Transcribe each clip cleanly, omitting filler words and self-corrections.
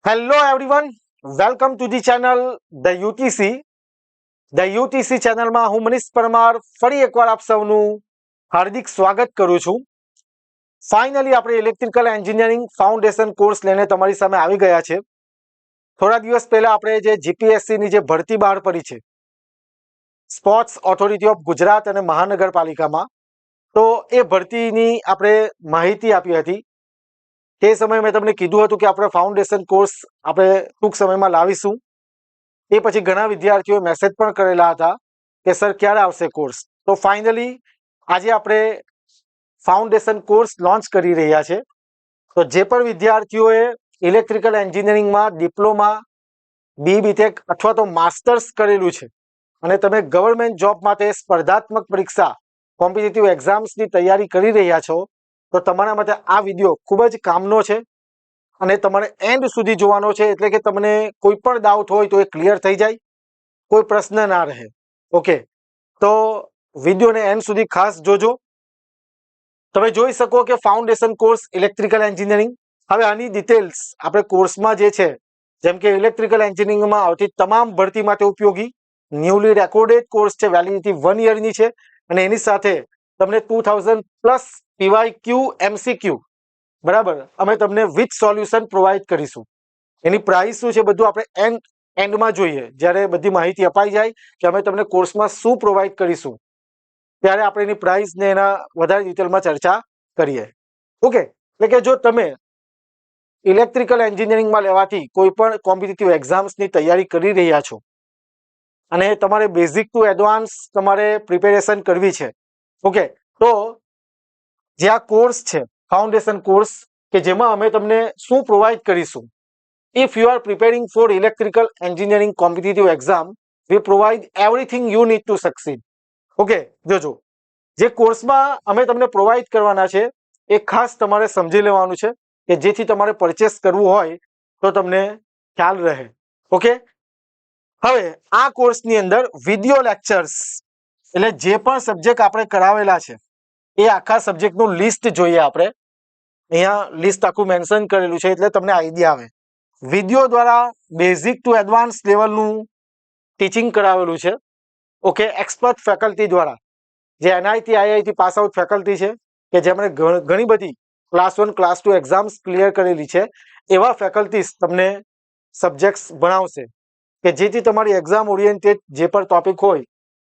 Hello everyone, welcome to the channel The UTC. The UTC ચેનલમાં હું મનીષ પરમાર ફરી એકવાર આપ સૌનું હાર્દિક સ્વાગત કરું છું. ફાઇનલી આપણે ઇલેક્ટ્રિકલ એન્જિનિયરિંગ ફાઉન્ડેશન કોર્સ લઈને તમારી સામે આવી ગયા છે. થોડા દિવસ પહેલા આપણે જે જીપીએસસી ની જે ભરતી બહાર પડી છે સ્પોર્ટ્સ ઓથોરિટી ઓફ ગુજરાત અને મહાનગરપાલિકામાં, તો એ ભરતીની આપણે માહિતી આપી હતી. તે સમયે મેં તમને કીધું હતું કે આપણે ફાઉન્ડેશન કોર્સ આપણે ટૂંક સમયમાં લાવીશું. એ પછી ઘણા વિદ્યાર્થીઓએ મેસેજ પણ કરેલા હતા કે સર ક્યારે આવશે કોર્સ. તો ફાઇનલી આજે આપણે ફાઉન્ડેશન કોર્સ લોન્ચ કરી રહ્યા છે. તો જે પણ વિદ્યાર્થીઓએ ઇલેક્ટ્રિકલ એન્જિનિયરિંગમાં ડિપ્લોમા, બીટેક અથવા તો માસ્ટર્સ કરેલું છે અને તમે ગવર્મેન્ટ જોબ માટે સ્પર્ધાત્મક પરીક્ષા, કોમ્પિટિટિવ એક્ઝામ્સની તૈયારી કરી રહ્યા છો, તો તમારા માટે આ વિડીયો ખૂબ જ કામનો છે અને તમારે એન્ડ સુધી જોવાનો છે, એટલે કે તમને કોઈ પણ ડાઉટ હોય તો એ ક્લિયર થઈ જાય, કોઈ પ્રશ્ન ના રહે. ઓકે, તો વિડીયોને એન્ડ સુધી ખાસ જોજો. તમે જોઈ શકો કે ફાઉન્ડેશન કોર્સ ઇલેક્ટ્રિકલ એન્જિનિયરિંગ. હવે આની ડિટેલ્સ આપણે કોર્સમાં જે છે, જેમ કે ઇલેક્ટ્રિકલ એન્જિનિયરિંગમાં આવતી તમામ ભરતી માટે ઉપયોગી ન્યૂલી રેકોર્ડેડ કોર્સ છે, વેલિડિટી 1 યરની છે અને એની સાથે તમને 2000 પ્લસ PYQ MCQ બરાબર અમે તમને વિથ સોલ્યુશન પ્રોવાઈડ કરીશું. એની પ્રાઇસ શું છે બધું આપણે એન્ડમાં જોઈએ, જ્યારે બધી માહિતી અપાઈ જાય કે અમે તમને કોર્સમાં શું પ્રોવાઈડ કરીશું, ત્યારે આપણે એની પ્રાઇસ ને એના વધારે ડિટેલમાં ચર્ચા કરીએ. ઓકે, એટલે કે જો તમે ઇલેક્ટ્રિકલ એન્જિનિયરિંગમાં લેવાથી કોઈ પણ કોમ્પિટિટિવ એક્ઝામ્સની તૈયારી કરી રહ્યા છો અને તમારે બેઝિક ટુ એડવાન્સ તમારે પ્રિપેરેશન કરવી છે, ઓકે, તો જે આ કોર્સ છે ફાઉન્ડેશન કોર્સ, કે જેમાં અમે તમને શું પ્રોવાઈડ કરીશું. If you are preparing for electrical engineering competitive exam, we provide everything you need to succeed. Okay, જોજો જે કોર્સમાં અમે તમને પ્રોવાઈડ કરવાના છે એ ખાસ તમારે સમજી લેવાનું છે કે જેથી તમારે પરચેસ કરવું હોય તો તમને ખ્યાલ રહે. ઓકે, હવે આ કોર્સની અંદર વિડિયો લેક્ચર્સ, એટલે જે પણ સબ્જેક્ટ આપણે કરાવેલા છે એ આખા સબ્જેક્ટનું લિસ્ટ જોઈએ. આપણે અહીંયા લિસ્ટ આખું મેન્શન કરેલું છે એટલે તમને આઈડિયા આવે. વિડીયો દ્વારા બેઝિક ટુ એડવાન્સ લેવલનું ટીચિંગ કરાવેલું છે. ઓકે, એક્સપર્ટ ફેકલ્ટી દ્વારા, જે NIT IIT pass out faculty છે કે જેમણે ઘણી બધી ક્લાસ 1 ક્લાસ 2 એક્ઝામ્સ ક્લિયર કરેલી છે, એવા ફેકલ્ટીઝ તમને સબ્જેક્ટ્સ ભણાવશે કે જેથી તમારી એક્ઝામ ઓરિએન્ટેડ જે પણ ટોપિક હોય,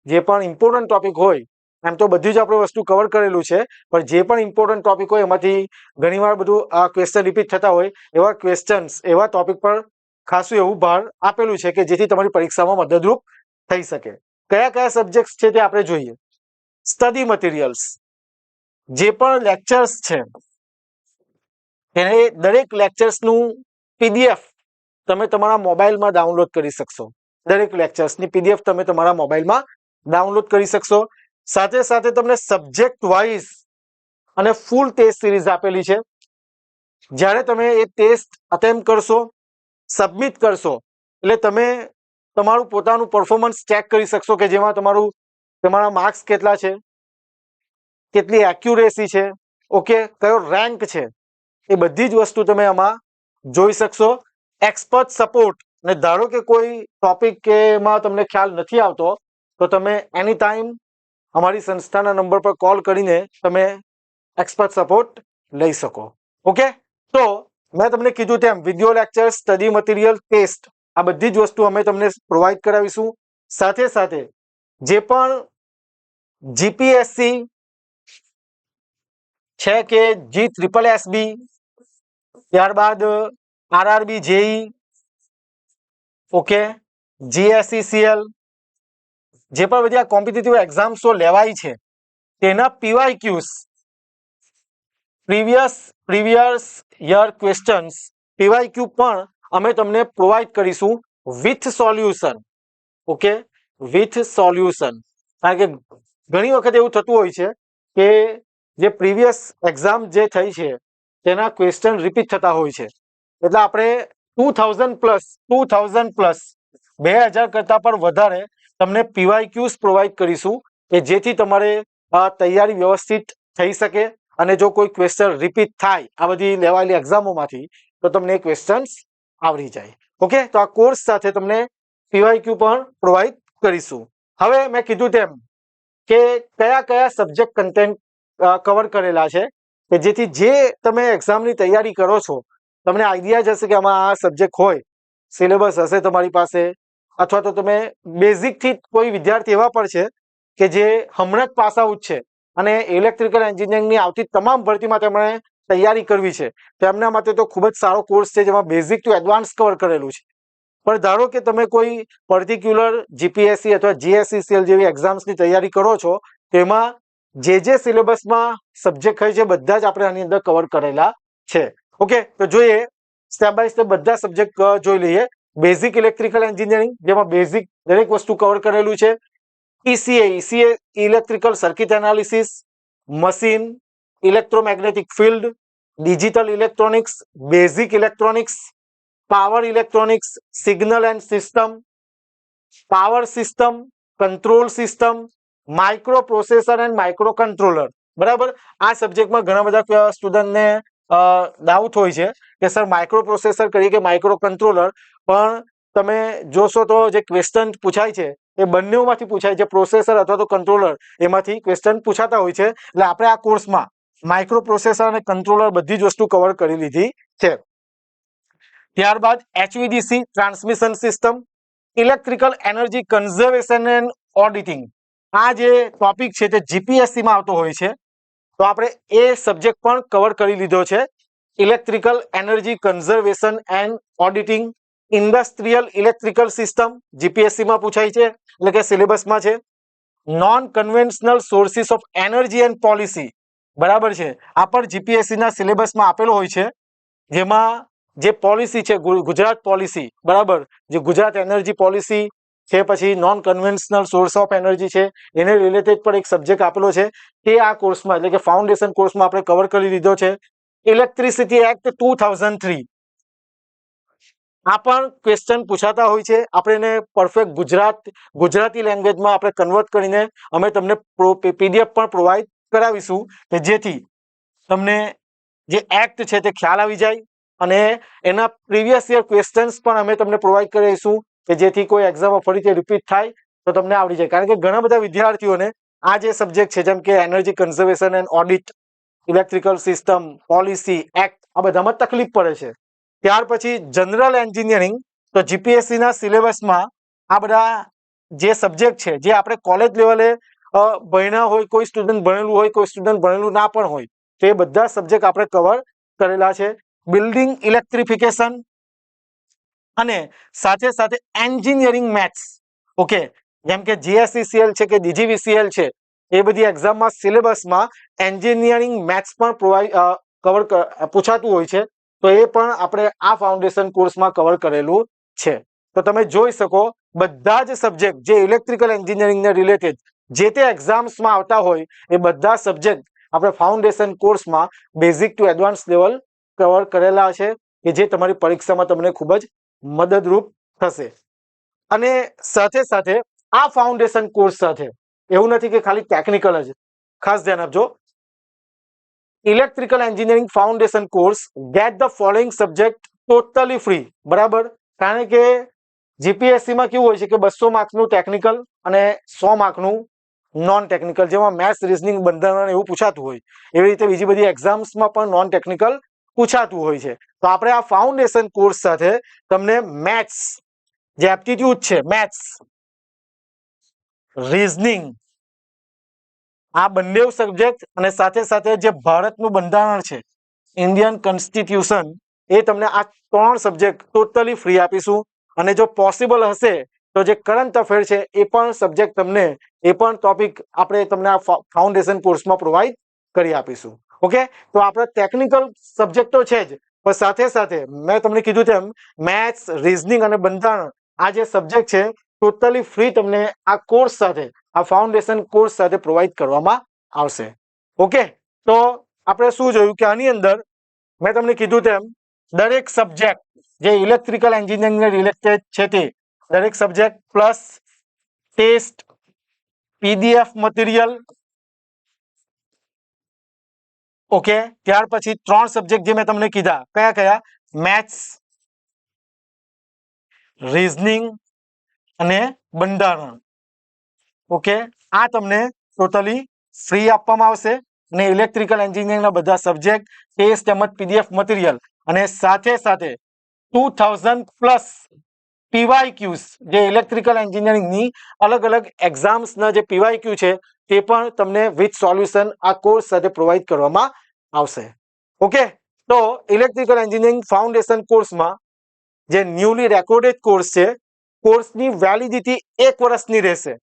જે પણ ઇમ્પોર્ટન્ટ ટોપિક હોય, એમ તો બધી જ આપણે વસ્તુ કવર કરેલું છે, પણ જે પણ ઇમ્પોર્ટન્ટ ટોપિક હોય એમાંથી ઘણીવાર બધું આ ક્વેશ્ચન રિપીટ થતા હોય, એવા ક્વેશ્ચન્સ, એવા ટોપિક પર ખાસું એવું ભાર આપેલું છે કે જેથી તમારી પરીક્ષામાં મદદરૂપ થઈ શકે. કયા કયા સબ્જેક્ટ્સ છે તે આપણે જોઈએ. સ્ટડી મટીરિયલ્સ, જે પણ લેક્ચર્સ છે એને દરેક લેક્ચર્સનું PDF તમે તમારા મોબાઈલમાં ડાઉનલોડ કરી શકશો. દરેક લેક્ચર્સની PDF તમે તમારા મોબાઈલમાં ડાઉનલોડ કરી શકશો. સાથે સાથે તમને સબ્જેક્ટ વાઇઝ અને ફૂલ ટેસ્ટ સિરીઝ આપેલી છે. જ્યારે તમે એ ટેસ્ટ અટેમ્પ્ટ કરશો, સબમિટ કરશો, એટલે તમે તમારું પોતાનું પરફોર્મન્સ ચેક કરી શકશો કે જેમાં તમારા માર્ક્સ કેટલા છે, કેટલી એક્યુરેસી છે, ઓકે, કયો રેન્ક છે, એ બધી જ વસ્તુ તમે આમાં જોઈ શકશો. એક્સપર્ટ સપોર્ટ, અને ધારો કે કોઈ ટોપિક કે એમાં તમને ખ્યાલ નથી આવતો તો તમે એની ટાઈમ અમારી સંસ્થાના નંબર પર કોલ કરીને તમે એક્સપર્ટ સપોર્ટ લઈ શકો. ઓકે, તો મેં તમને કીધું તેમ video lecture, study material, test, આ બધી જ વસ્તુ અમે તમને પ્રોવાઈડ કરાવીશું. સાથે સાથે જે પણ જીપીએસસી છે કે GSSB, ત્યારબાદ RRB JEE, ઓકે, GSECL, જે પણ બધી આ કોમ્પિટિટિવ એક્ઝામ્સો લેવાય છે તેના PYQs, previous year questions, PYQ પણ અમે તમને પ્રોવાઈડ કરીશું with solution. Okay, with solution. કારણ કે ઘણી વખત એવું થતું હોય છે કે જે પ્રીવિયસ એક્ઝામ જે થઈ છે તેના ક્વેશ્ચન રિપીટ થતા હોય છે, એટલે આપણે 2000 પ્લસ 2000 કરતાં પણ વધારે તમને PYQs પ્રોવાઈડ કરીશું કે જેથી તમારે તૈયારી વ્યવસ્થિત થઈ શકે અને જો કોઈ ક્વેશ્ચન રિપીટ થાય આ બધી લેવાયેલી એક્ઝામોમાંથી તો તમને ક્વેશ્ચન્સ આવડી જાય. ઓકે, તો આ કોર્સ સાથે તમને PYQ પણ પ્રોવાઈડ કરીશું. હવે મેં કીધું તેમ કે કયા કયા સબ્જેક્ટ કન્ટેન્ટ કવર કરેલા છે કે જેથી જે તમે એક્ઝામની તૈયારી કરો છો તમને આઈડિયા જ હશે કે આમાં આ સબ્જેક્ટ હોય, સિલેબસ હશે તમારી પાસે, અથવા તો તમે બેઝિકથી કોઈ વિદ્યાર્થી એવા પણ છે કે જે હમણાં જ પાસ આઉટ છે અને ઇલેક્ટ્રિકલ એન્જિનિયરિંગની આવતી તમામ ભરતીમાં તેમણે તૈયારી કરવી છે, તો એમના માટે તો ખૂબ જ સારો કોર્સ છે જેમાં બેઝિક ટુ એડવાન્સ કવર કરેલું છે. પણ ધારો કે તમે કોઈ પર્ટિક્યુલર GPSC અથવા GSECL જેવી એક્ઝામ્સની તૈયારી કરો છો, તેમાં જે સિલેબસમાં સબ્જેક્ટ હોય છે બધા જ આપણે આની અંદર કવર કરેલા છે. ઓકે, તો જોઈએ સ્ટેપ બાય સ્ટેપ બધા સબ્જેક્ટ જોઈ લઈએ. બેઝિક ઇલેક્ટ્રિકલ એન્જિનિયરિંગ, જેમાં બેઝિક દરેક વસ્તુ કવર કરેલું છે. ECA electrical circuit analysis, machine, electromagnetic field, digital electronics, basic electronics, power electronics, signal and system, power system, control system, micro processor and micro controller. બરાબર, આ સબ્જેક્ટમાં ઘણા બધા સ્ટુડન્ટને ડાઉટ હોય છે કે સર માઇક્રો પ્રોસેસર કરીએ કે માઇક્રો કંટ્રોલર, પણ તમે જોશો તો જે ક્વેશ્ચન પૂછાય છે એ બંનેમાંથી પૂછાય છે, પ્રોસેસર અથવા તો કંટ્રોલર એમાંથી ક્વેશ્ચન પૂછાતા હોય છે. એટલે આપણે આ કોર્સમાં માઇક્રો પ્રોસેસર અને કંટ્રોલર બધી જ વસ્તુ કવર કરી લીધી છે. ત્યારબાદ HVDC transmission system, electrical energy conservation and auditing. આ જે ટોપિક છે તે GPSC માં આવતો હોય છે, તો આપણે એ સબ્જેક્ટ પણ કવર કરી લીધો છે. Electrical energy conservation and auditing, industrial electrical system, GPSC માં પૂછાય છે એટલે કે સિલેબસમાં છે. Non conventional sources of energy and policy, બરાબર છે, આ પણ GPSC ના સિલેબસમાં આપેલો હોય છે, જેમાં જે પોલિસી છે ગુજરાત પોલિસી, બરાબર, જે ગુજરાત એનર્જી પોલિસી છે, પછી non conventional source of energy છે, એને રિલેટેડ પણ એક સબ્જેક્ટ આપેલો છે, તે આ કોર્સમાં એટલે કે ફાઉન્ડેશન કોર્સમાં આપણે કવર કરી લીધો છે. ઇલેક્ટ્રિસિટી એક્ટ 2003, આ પણ ક્વેશ્ચન પૂછાતા હોય છે. આપણે એને પરફેક્ટ ગુજરાતી લેંગ્વેજમાં આપણે કન્વર્ટ કરીને અમે તમને PDF પણ પ્રોવાઈડ કરાવીશું કે જેથી તમને જે એક્ટ છે તે ખ્યાલ આવી જાય અને એના પ્રીવિયસ યર ક્વેશ્ચન્સ પણ અમે તમને પ્રોવાઈડ કરીશું કે જેથી કોઈ એક્ઝામમાં ફરીથી રિપીટ થાય તો તમને આવડી જાય. કારણ કે ઘણા બધા વિદ્યાર્થીઓને આ જે સબ્જેક્ટ છે જેમ કે energy conservation and audit, electrical system, policy, act, આ બધામાં તકલીફ પડે છે. ત્યાર પછી જનરલ એન્જિનિયરિંગ, તો GPSC ના સિલેબસમાં આ બધા જે સબ્જેક્ટ છે જે આપણે કોલેજ લેવલે ભણ્યા હોય, કોઈ સ્ટુડન્ટ ભણેલું હોય, કોઈ સ્ટુડન્ટ ભણેલું ના પણ હોય, તો એ બધા સબ્જેક્ટ આપણે કવર કરેલા છે. બિલ્ડિંગ ઇલેક્ટ્રિફિકેશન અને સાથે સાથે એન્જિનિયરિંગ મેથ્સ. ઓકે, જેમ કે GSECL છે કે DGVCL છે, એ બધી એક્ઝામમાં સિલેબસમાં એન્જિનિયરિંગ મેથ્સ પણ પૂછાતું હોય છે, તો એ પણ આપણે આ ફાઉન્ડેશન કોર્સમાં કવર કરેલું છે. તો તમે જોઈ શકો બધા જ સબ્જેક્ટ જે ઇલેક્ટ્રિકલ એન્જિનિયરિંગને રિલેટેડ જે તે એક્ઝામ્સમાં આવતા હોય એ બધા સબ્જેક્ટ આપણે ફાઉન્ડેશન કોર્સમાં basic to advance level cover કરેલા છે કે જે તમારી પરીક્ષામાં તમને ખૂબ જ મદદરૂપ થશે. અને સાથે સાથે આ ફાઉન્ડેશન કોર્સ સાથે એવું નથી કે ખાલી ટેકનિકલ જ, ખાસ ધ્યાન આપજો, electrical engineering foundation course get the following subject totally free. બરાબર, કારણ કે GPSC માં કેવું હોય છે કે 200 માર્ક્સનું ટેકનિકલ અને 100 માર્કનું નોન ટેકનિકલ, જેમાં મેથ્સ, રીઝનિંગ, બંધારણ એવું પૂછાતું હોય, એવી રીતે બીજી બધી એક્ઝામ્સમાં પણ નોન ટેકનિકલ પૂછાતું હોય છે. તો આપણે આ ફાઉન્ડેશન કોર્સ સાથે તમને મેથ્સ, જે એપ્ટિટ્યુડ છે, મેથ્સ, રીઝનિંગ, આ બંને સબ્જેક્ટ અને સાથે સાથે જે ભારતનું બંધારણ છે, ઇન્ડિયન કોન્સ્ટિટ્યુશન, એ તમને આ 3 સબ્જેક્ટ ટોટલી ફ્રી આપીશું. અને જો પોસિબલ હશે તો જે કરંટ અફેર છે એ પણ સબ્જેક્ટ તમને, એ પણ ટોપિક આપણે તમને આ ફાઉન્ડેશન કોર્સમાં પ્રોવાઈડ કરી આપીશું. ઓકે, તો આપણે ટેકનિકલ સબ્જેક્ટ તો છે જ, પણ સાથે સાથે મેં તમને કીધું તેમ મેથ્સ, રીઝનિંગ અને બંધારણ, આ જે સબ્જેક્ટ છે ટોટલી ફ્રી તમને આ કોર્સ સાથે, આ ફાઉન્ડેશન કોર્સ સાથે પ્રોવાઈડ કરવામાં આવશે. ઓકે, તો આપણે શું જોયું કે આની અંદર મેં તમને કીધું તેમ દરેક સબ્જેક્ટ જે ઇલેક્ટ્રિકલ એન્જિનિયરિંગને રિલેટેડ છે તે દરેક subject plus test, PDF material. Okay, ત્યાર પછી 3 સબ્જેક્ટ જે મેં તમને કીધા, કયા કયા? મેથ્સ, રીઝનિંગ અને બંધારણ. ઓકે, આ તમને ટોટલી ફ્રી આપવામાં આવશે અને ઇલેક્ટ્રિકલ એન્જિનિયરિંગના બધા સબ્જેક્ટ, ટેસ્ટ તેમજ પીડીએફ મટીરિયલ અને સાથે સાથે 2000 પ્લસ પીવાયક્યુઝ, જે ઇલેક્ટ્રિકલ એન્જિનિયરિંગની અલગ અલગ એક્ઝામ્સના જે પીવાયક્યુ છે તે પણ તમને વિથ સોલ્યુશન આ કોર્સ સાથે પ્રોવાઈડ કરવામાં આવશે. ઓકે, તો ઇલેક્ટ્રિકલ એન્જિનિયરિંગ ફાઉન્ડેશન કોર્સમાં જે ન્યૂલી રેકોર્ડેડ કોર્સ છે, કોર્સની વેલિડિટી 1 વર્ષની રહેશે.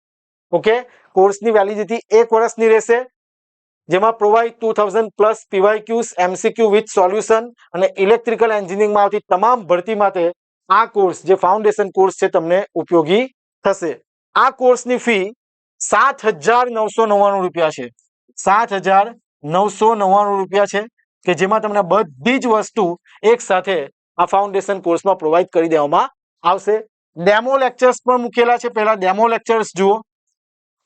ઓકે, કોર્સની વેલિડિટી 1 વર્ષની રહેશે, જેમાં provide 2000 plus PYQs, MCQ with solution અને ઇલેક્ટ્રિકલ એન્જિનિયરિંગમાં આવતી તમામ ભરતી માટે આ કોર્સ જે ફાઉન્ડેશન કોર્સ છે તમને ઉપયોગી થશે. આ કોર્સની ફી 7,999 રૂપિયા છે. 7,999 રૂપિયા છે કે જેમાં તમને બધી જ વસ્તુ એક સાથે આ ફાઉન્ડેશન કોર્સમાં પ્રોવાઈડ કરી દેવામાં આવશે. ડેમો લેક્ચર્સ પણ મૂકેલા છે. પહેલા ડેમો લેક્ચર્સ જુઓ.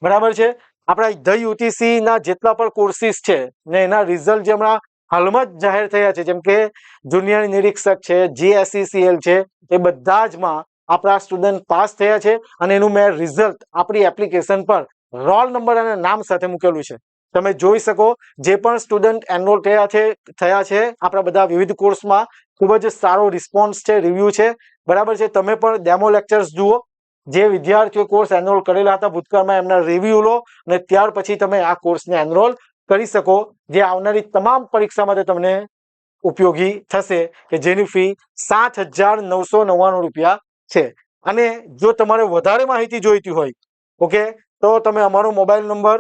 બરાબર છે. આપણા ધ યુટીસી ના જેટલા પણ કોર્સિસ છે ને એના રિઝલ્ટ જે હમણાં હાલમાં જ જાહેર થયા છે, જેમ કે જુનિયર નિરીક્ષક છે, જીએસસીસીએલ છે, એ બધા જમાં આપણા સ્ટુડન્ટ પાસ થયા છે અને એનું મેં રિઝલ્ટ આપણી એપ્લિકેશન પર રોલ નંબર અને નામ સાથે મૂકેલું છે. તમે જોઈ શકો, જે પણ સ્ટુડન્ટ એનરોલ થયા છે આપણા બધા વિવિધ કોર્સમાં ખૂબ જ સારો રિસ્પોન્સ છે, રિવ્યુ છે. બરાબર છે. તમે પણ ડેમો લેક્ચર્સ જુઓ. જે વિદ્યાર્થીઓ કોર્સ એનરોલ કરેલા હતા ભૂતકાળમાં એમના રિવ્યુ લો અને ત્યાર પછી તમે આ કોર્સને એનરોલ કરી શકો, જે આવનારી તમામ પરીક્ષા માટે તમને ઉપયોગી થશે, કે જેની ફી 7,999 રૂપિયા છે. અને જો તમારે વધારે માહિતી જોઈતી હોય, ઓકે, તો તમે અમારો મોબાઈલ નંબર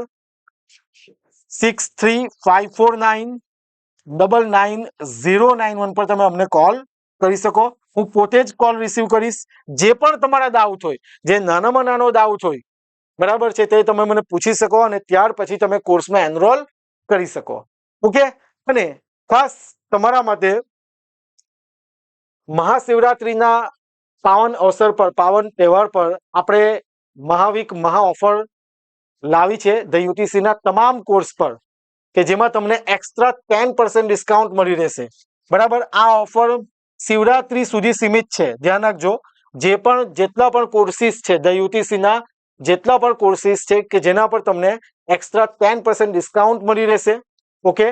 6354999091 પર તમે અમને કોલ કરી શકો. હું પોતે જ કોલ રિસીવ કરીશ. જે પણ તમારા ડાઉટ હોય, જે નાનામાં નાનો ડાઉટ હોય, બરાબર છે, તે તમે મને પૂછી શકો અને ત્યાર પછી તમે કોર્સમાં એનરોલ કરી શકો. ઓકે, અને ખાસ તમારા માટે મહાશિવરાત્રીના પાવન અવસર પર, પાવન તહેવાર પર આપણે મહાવીક મહા ઓફર લાવી છે ધ યુટીસીના તમામ કોર્સ પર, કે જેમાં તમને એક્સ્ટ્રા 10% ડિસ્કાઉન્ટ મળી રહેશે. બરાબર, આ ઓફર શિવરાત્રી સુધી સીમિત છે. ધ્યાન રાખજો. જેટલા પણ કોર્સિસ છે ધ યુટીસીના, જેટલા પણ કોર્સિસ છે કે જેના પર તમને એક્સ્ટ્રા 10% ડિસ્કાઉન્ટ મળી રહેશે. ઓકે,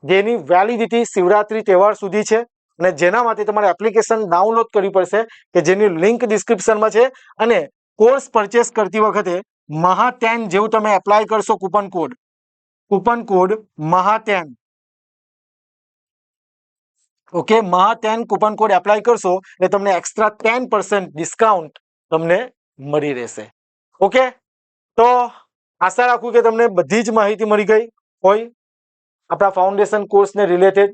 જેની વેલિડિટી શિવરાત્રી તહેવાર સુધી છે અને જેના માટે તમારે એપ્લિકેશન ડાઉનલોડ કરવી પડશે, કે જેની લિંક ડિસ્ક્રિપ્શનમાં છે. અને કોર્સ પરચેસ કરતી વખતે મહા10 જેવું તમે એપ્લાય કરશો, કૂપન કોડ મહા10, ઓકે, મહા10 કૂપન કોડ એપ્લાય કરશો એટલે તમને એક્સ્ટ્રા 10% ડિસ્કાઉન્ટ તમને મળી રહેશે. ઓકે, તો આશા રાખું કે તમને બધી જ માહિતી મળી ગઈ હોય આપણા ફાઉન્ડેશન કોર્સને રિલેટેડ.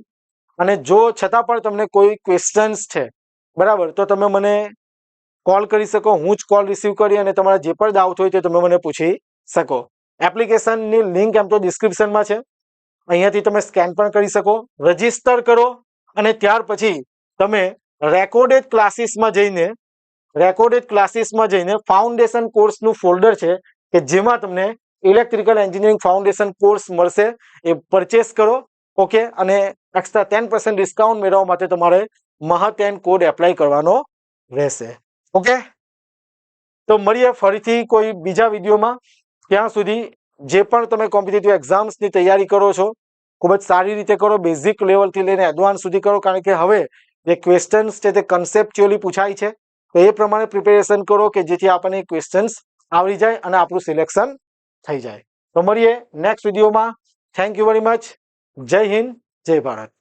અને જો છતાં પણ તમને કોઈ ક્વેશ્ચન્સ છે, બરાબર, તો તમે મને કોલ કરી શકો. હું જ કોલ રિસીવ કરી અને તમારા જે પણ ડાઉટ હોય તે તમે મને પૂછી શકો. એપ્લિકેશનની લિંક એમ તો ડિસ્ક્રિપ્શનમાં છે, અહીંયાથી તમે સ્કેન પણ કરી શકો. રજીસ્ટર કરો અને ત્યાર પછી તમે રેકોર્ડેડ ક્લાસીસમાં જઈને ફાઉન્ડેશન કોર્સનું ફોલ્ડર છે કે જેમાં તમને ઇલેક્ટ્રિકલ એન્જિનિયરિંગ ફાઉન્ડેશન કોર્સ મળશે, એ પરચેસ કરો. ઓકે, અને એક્સ્ટ્રા 10% ડિસ્કાઉન્ટ મેળવવા માટે તમારે મહા10 કોડ એપ્લાય કરવાનો રહેશે. ઓકે, તો મળીએ ફરીથી કોઈ બીજા વિડીયોમાં. ત્યાં સુધી જે પણ તમે કોમ્પિટિટિવ એક્ઝામ્સની તૈયારી કરો છો, ખૂબ જ સારી રીતે કરો. બેઝિક લેવલથી લઈને એડવાન્સ સુધી કરો, કારણ કે હવે જે ક્વેશ્ચન્સ છે તે કન્સેપ્ચ્યુઅલી પૂછાય છે. તો એ પ્રમાણે પ્રિપેરેશન કરો કે જેથી આપણને ક્વેશ્ચન્સ આવડી જાય અને આપણું સિલેક્શન થઈ જાય. તો મળીએ નેક્સ્ટ વિડીયોમાં. Thank you very much. જય હિન્દ, જય ભારત.